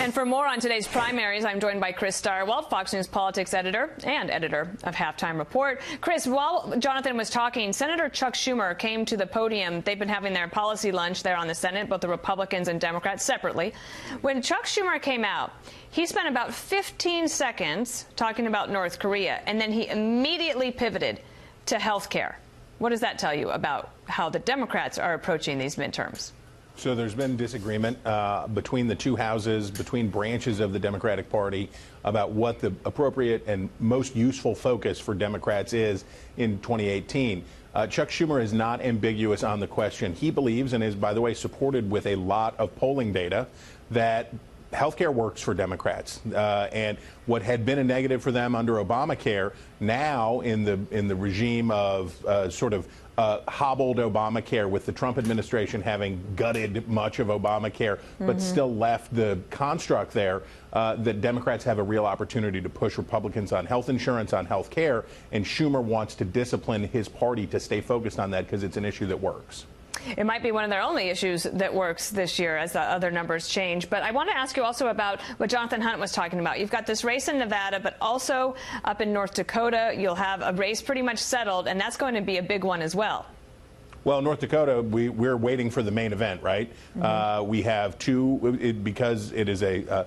And for more on today's primaries, I'm joined by Chris Stirewalt, Fox News politics editor and editor of Halftime Report. Chris, while Jonathan was talking, Senator Chuck Schumer came to the podium. They've been having their policy lunch there on the Senate, both the Republicans and Democrats separately. When Chuck Schumer came out, he spent about 15 seconds talking about North Korea, and then he immediately pivoted to health care. What does that tell you about how the Democrats are approaching these midterms? So there's been disagreement between the two houses, between branches of the Democratic Party about what the appropriate and most useful focus for Democrats is in 2018. Chuck Schumer is not ambiguous on the question. He believes, and is, by the way, supported with a lot of polling data, that healthcare works for Democrats, and what had been a negative for them under Obamacare, now in the regime of hobbled Obamacare, with the Trump administration having gutted much of Obamacare, but still left the construct there, that Democrats have a real opportunity to push Republicans on health insurance, on health care, and Schumer wants to discipline his party to stay focused on that because it's an issue that works. It might be one of their only issues that works this year as the other numbers change. But I want to ask you also about what Jonathan Hunt was talking about. You've got this race in Nevada, but also up in North Dakota, you'll have a race pretty much settled, and that's going to be a big one as well. Well, North Dakota, we're waiting for the main event, right? We have two, because it is a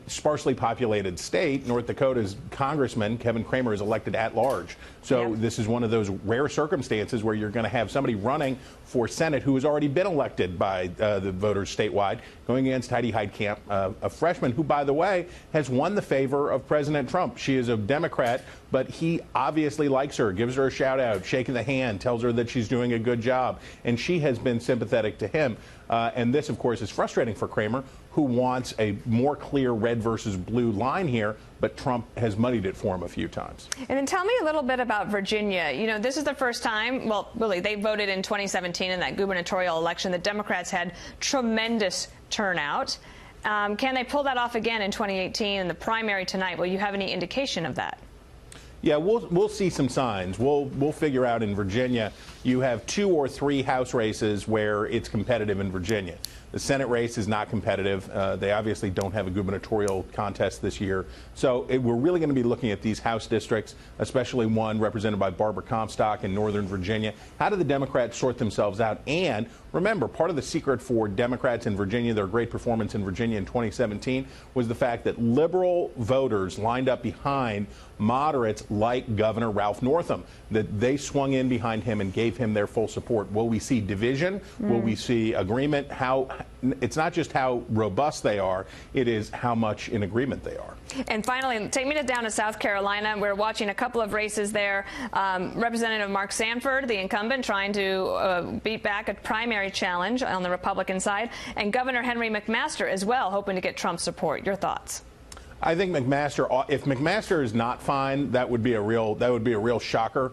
sparsely populated state. North Dakota's congressman, Kevin Cramer, is elected at large. So this is one of those rare circumstances where you're going to have somebody running for Senate who has already been elected by the voters statewide, going against Heidi Heitkamp, a freshman who, by the way, has won the favor of President Trump. She is a Democrat, but he obviously likes her, gives her a shout out, shaking the hand, tells her that she's doing a good job, and she has been sympathetic to him. And this, of course, is frustrating for Cramer, who wants a more clear red versus blue line here, but Trump has muddied it for him a few times. And then tell me a little bit about Virginia. You know, this is the first time, well, really, they voted in 2017 in that gubernatorial election. The Democrats had tremendous turnout. Can they pull that off again in 2018 in the primary tonight? Will you have any indication of that? Yeah, we'll see some signs. We'll figure out in Virginia. You have 2 or 3 House races where it's competitive in Virginia. The Senate race is not competitive. They obviously don't have a gubernatorial contest this year. So we're really going to be looking at these House districts, especially one represented by Barbara Comstock in Northern Virginia. How do the Democrats sort themselves out? And remember, part of the secret for Democrats in Virginia, their great performance in Virginia in 2017, was the fact that liberal voters lined up behind moderates like Governor Ralph Northam, that they swung in behind him and gave him their full support. Will we see division? Will we see agreement? It's not just how robust they are, it is how much in agreement they are. And finally, take me down to South Carolina. We're watching a couple of races there. Representative Mark Sanford, the incumbent, trying to beat back a primary challenge on the Republican side, and Governor Henry McMaster as well, hoping to get Trump support. Your thoughts? I think McMaster, if McMaster is not fine, that would be a real shocker,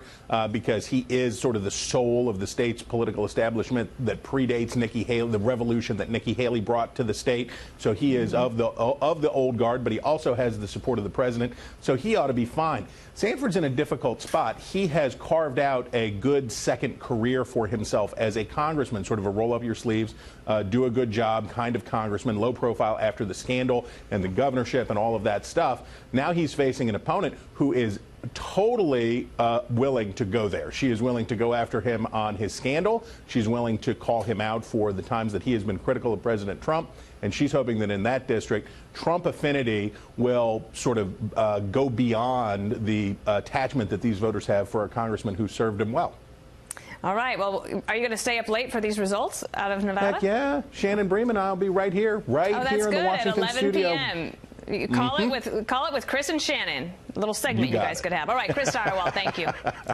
because he is sort of the soul of the state's political establishment that predates Nikki Haley, the revolution that Nikki Haley brought to the state. So he is of the old guard, but he also has the support of the president. So he ought to be fine. Sanford's in a difficult spot. He has carved out a good second career for himself as a congressman, sort of a roll up your sleeves, do a good job kind of congressman, low profile after the scandal and the governorship and all of that stuff. Now he's facing an opponent who is totally willing to go there. She is willing to go after him on his scandal. She's willing to call him out for the times that he has been critical of President Trump. And she's hoping that in that district, Trump affinity will sort of go beyond the attachment that these voters have for a congressman who served him well. All right. Well, are you going to stay up late for these results out of Nevada? Heck yeah. Shannon Bream and I will be right here, here in the Washington studio. At 11 p.m. Call it with Chris and Shannon. A little segment you guys could have. All right, Chris Stirewalt, thank you.